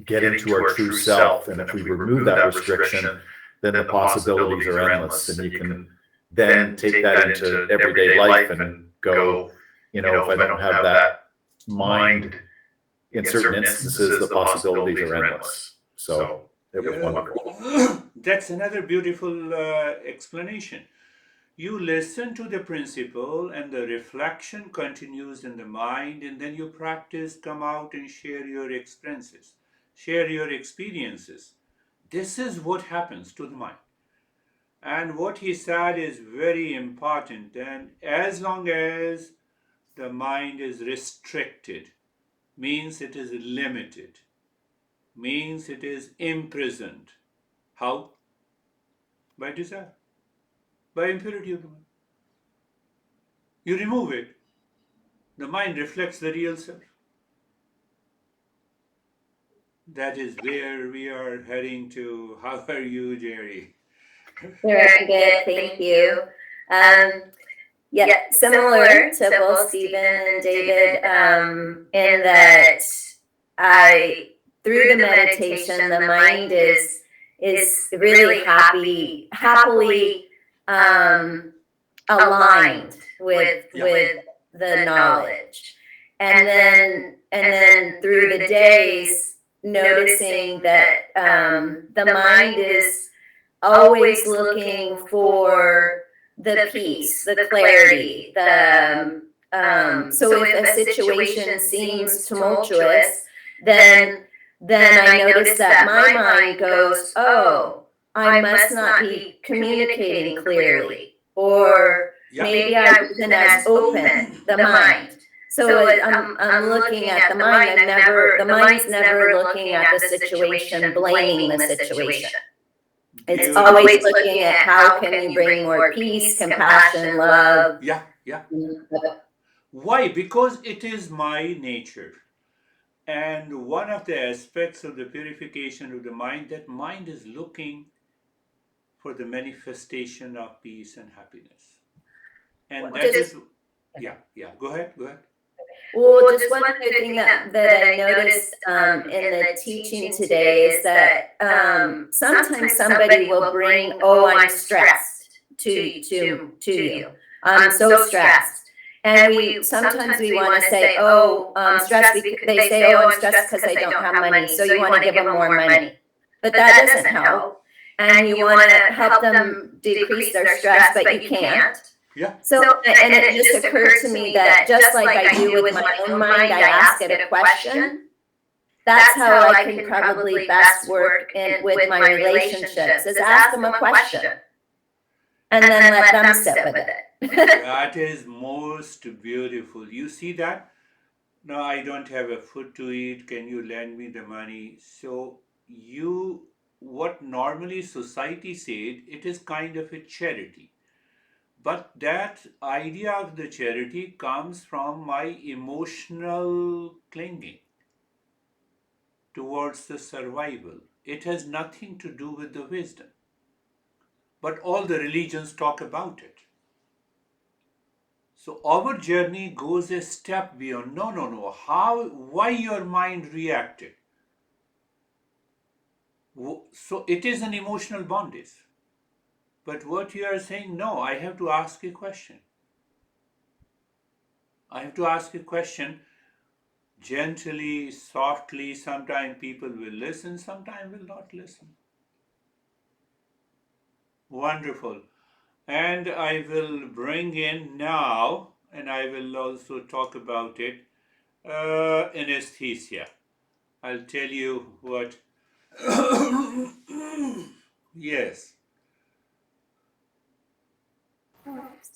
C: getting to our true self. And if we remove that restriction, then the possibilities are endless. And you can then take that into everyday life and go, if I don't have that mind, in certain instances, the possibilities are endless. So it was wonderful.
A: That's another beautiful explanation. You listen to the principle and the reflection continues in the mind, and then you practice, come out and share your experiences, share your experiences. This is what happens to the mind. And what he said is very important. And as long as the mind is restricted, means it is limited, means it is imprisoned. How? By desire, by impurity of the mind. You remove it, the mind reflects the real self. That is where we are heading to. How are you, Jerry?
D: Very good, thank you. Similar to both Stephen and David, in that through the meditation, the mind is really happily aligned with the knowledge, and then through the days, noticing that the mind is always looking for the peace, the clarity, so if a situation seems tumultuous, then I notice that my mind goes, oh, I must not be communicating clearly, or maybe I wasn't as open, the mind. So I'm looking at the mind. The mind's never looking at the situation, blaming the situation. It's always looking at how can you bring more peace, compassion, love.
A: Yeah. Why? Because it is my nature. And one of the aspects of the purification of the mind, that mind is looking for the manifestation of peace and happiness. And that is, go ahead.
D: Well, just one other thing that I noticed in the teaching today is that sometimes somebody will bring, oh, I'm stressed to you. I'm so stressed. And sometimes we want to say, oh, stressed. They say, oh, I'm stressed because I don't have money. So you want to give them more money. But that doesn't help. And you want to help them decrease their stress, but you can't.
A: Yeah.
D: So, and it just occurred to me that just like I do with my own mind, I ask it a question. That's how I can probably best work with my relationships, is ask them a question. And then let them sit with it.
A: That is most beautiful. You see that? No, I don't have a food to eat. Can you lend me the money? So what normally society said, it is kind of a charity. But that idea of the charity comes from my emotional clinging towards the survival. It has nothing to do with the wisdom. But all the religions talk about it. So our journey goes a step beyond. No. Why your mind reacted? So it is an emotional bondage. But what you are saying, no, I have to ask a question. I have to ask a question gently, softly. Sometimes people will listen, sometimes will not listen. Wonderful. And I will bring in now, and I will also talk about it, anesthesia. I'll tell you what. Yes.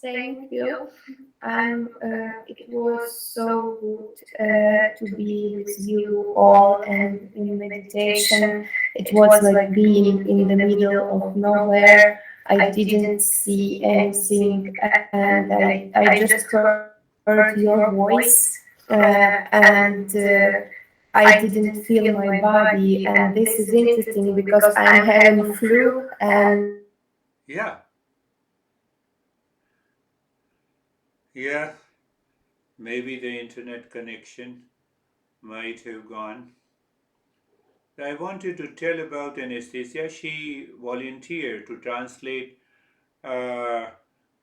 E: Thank you. It was so good to be with you all and in meditation. It was like being in the middle of nowhere. I didn't see anything, and I just heard your voice, and I didn't feel my body. And this is interesting because I'm having flu and
A: Yeah. Yeah. Maybe the internet connection might have gone. I wanted to tell about Anastasia. She volunteered to translate uh,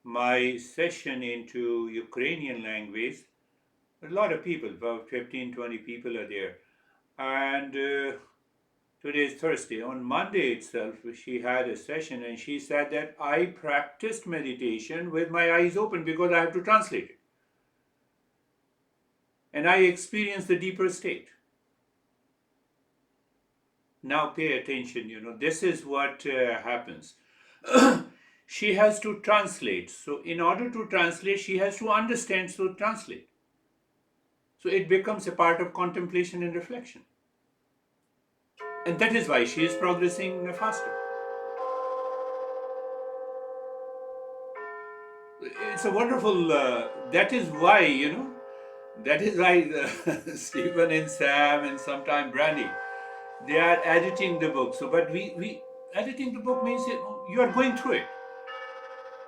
A: my session into Ukrainian language. A lot of people, about 15, 20 people are there. And today is Thursday. On Monday itself, she had a session and she said that I practiced meditation with my eyes open because I have to translate it. And I experienced the deeper state. Now pay attention, this is what happens. She has to translate. So, in order to translate, she has to understand, so translate. So, it becomes a part of contemplation and reflection. And that is why she is progressing faster. It's a wonderful, that is why, Stephen and Sam and sometime Brandy, they are editing the book. So, but we editing the book means you are going through it.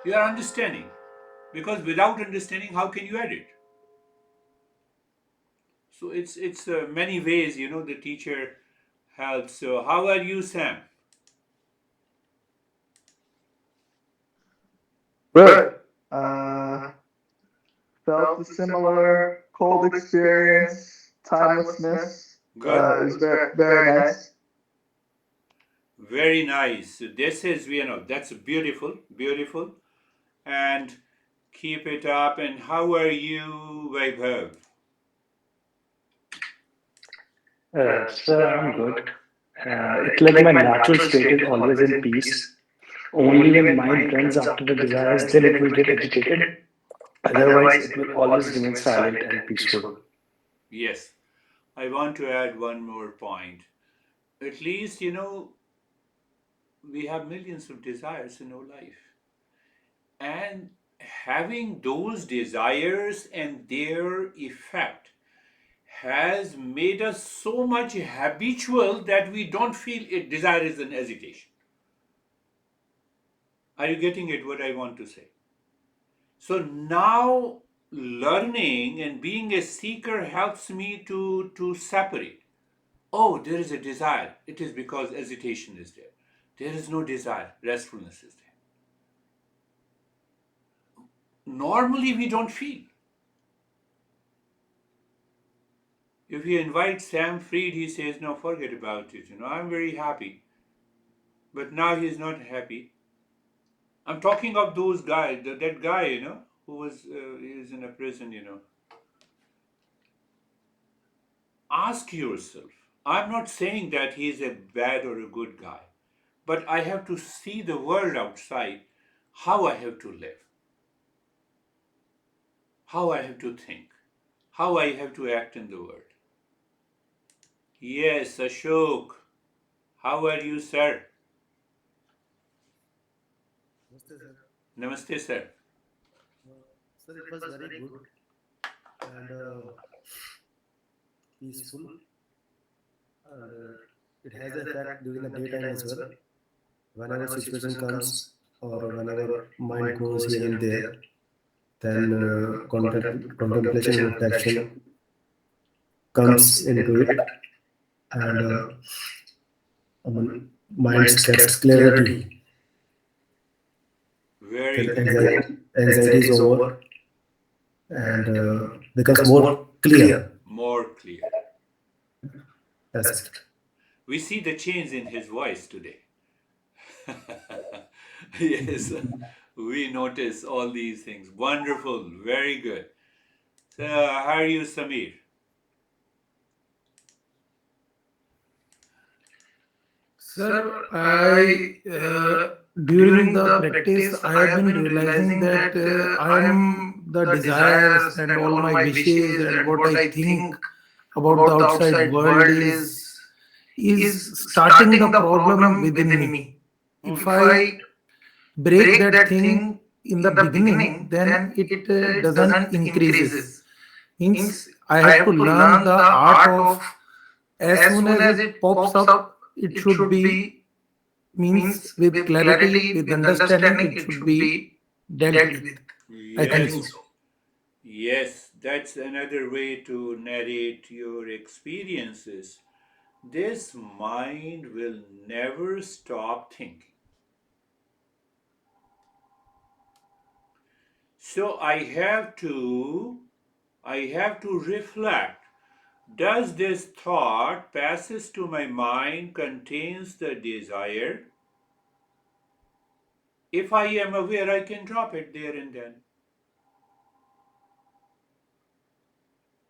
A: You are understanding. Because without understanding, how can you edit? So it's many ways, the teacher helps. So how are you, Sam?
F: Good. Felt a similar cold experience. Timelessness
A: Good.
F: is very nice.
A: Very nice. So this is, that's beautiful, beautiful. And keep it up. And how are you, Vaibhav?
G: Sir, I'm good. It's like my natural state is always in peace. Only when mind runs after the desires, then it will get agitated. Otherwise, it will always remain silent and peaceful.
A: Yes. I want to add one more point. At least, we have millions of desires in our life. And having those desires and their effect has made us so much habitual that we don't feel it desire is an hesitation. Are you getting it what I want to say? So now learning and being a seeker helps me to separate. Oh, there is a desire. It is because hesitation is there. There is no desire. Restfulness is there. Normally we don't feel. If you invite Sam Freed, he says, no, forget about it. I'm very happy. But now he's not happy. I'm talking of those guys, that guy, who is in a prison. Ask yourself. I'm not saying that he's a bad or a good guy, but I have to see the world outside, how I have to live, how I have to think, how I have to act in the world. Yes, Ashok. How are you, sir?
H: Namaste, sir.
A: Namaste, sir.
H: Sir, it was very good and peaceful, and it has the effect during the daytime as well. Whenever situation comes or whenever mind goes here and there, then contemplation and reflection comes into it, and mind gets clarity.
A: Very
H: then
A: good.
H: anxiety is over and becomes more clear.
A: More clear.
H: That's it.
A: We see the change in his voice today. Yes, we notice all these things. Wonderful. Very good. So, how are you, Samir?
I: Sir, I during the practice, I have been realizing that I am the desires and all my wishes and what I think about the outside world is starting the problem within me. If I break that thing in the beginning, then it doesn't increases. Means I have to learn the art of as soon as it pops up, it should be means with clarity, with understanding, it should be dealt with. I think
A: Yes.
I: so.
A: Yes, that's another way to narrate your experiences. This mind will never stop thinking. So I have to reflect. Does this thought passes to my mind contains the desire? If I am aware, I can drop it there and then.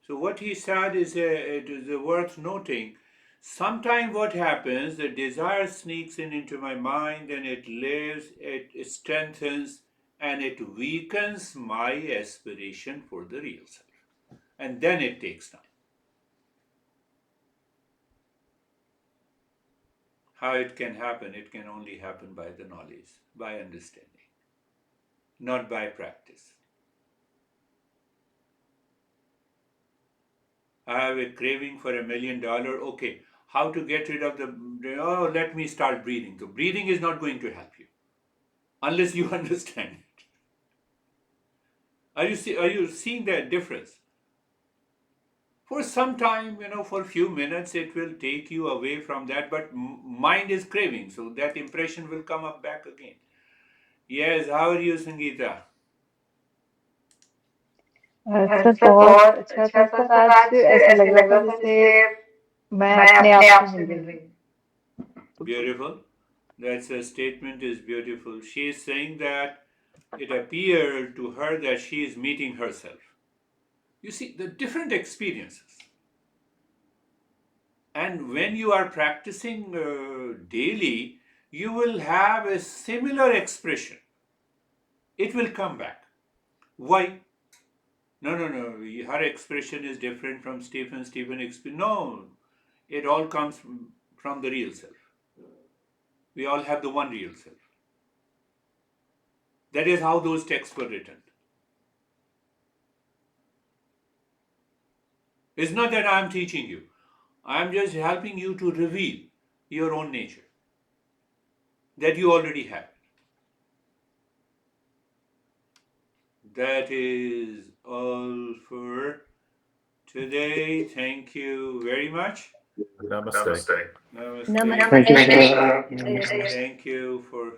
A: So what he said it is worth noting. Sometime what happens, the desire sneaks into my mind and it lives, it strengthens, and it weakens my aspiration for the real self. And then it takes time. How it can happen? It can only happen by the knowledge, by understanding, not by practice. I have a craving for $1 million. Okay, how to get rid of oh, let me start breathing. So breathing is not going to help you unless you understand it. Are you seeing that difference? For some time, for a few minutes, it will take you away from that, but mind is craving, so that impression will come up back again. Yes, how are you, Sangeeta?
J: Sir बहुत अच्छा था sir आज ऐसा लग रहा था जैसे मैं अपने आप से मिल रही हूँ
A: Beautiful. That's a statement is beautiful. She is saying that it appeared to her that she is meeting herself. You see, the different experiences. And when you are practicing daily, you will have a similar expression. It will come back. Why? No. Her expression is different from Stephen. No, it all comes from the real self. We all have the one real self. That is how those texts were written. It's not that I am teaching you. I am just helping you to reveal your own nature that you already have. That is all for today. Thank you very much.
C: Namaste.
A: Namaste.
G: Thank you,
D: Namaste.
G: sir.
A: Thank you for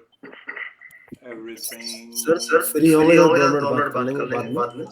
A: everything.
H: Sir free होंगे तो 2 minute बात कर लेंगे बाद में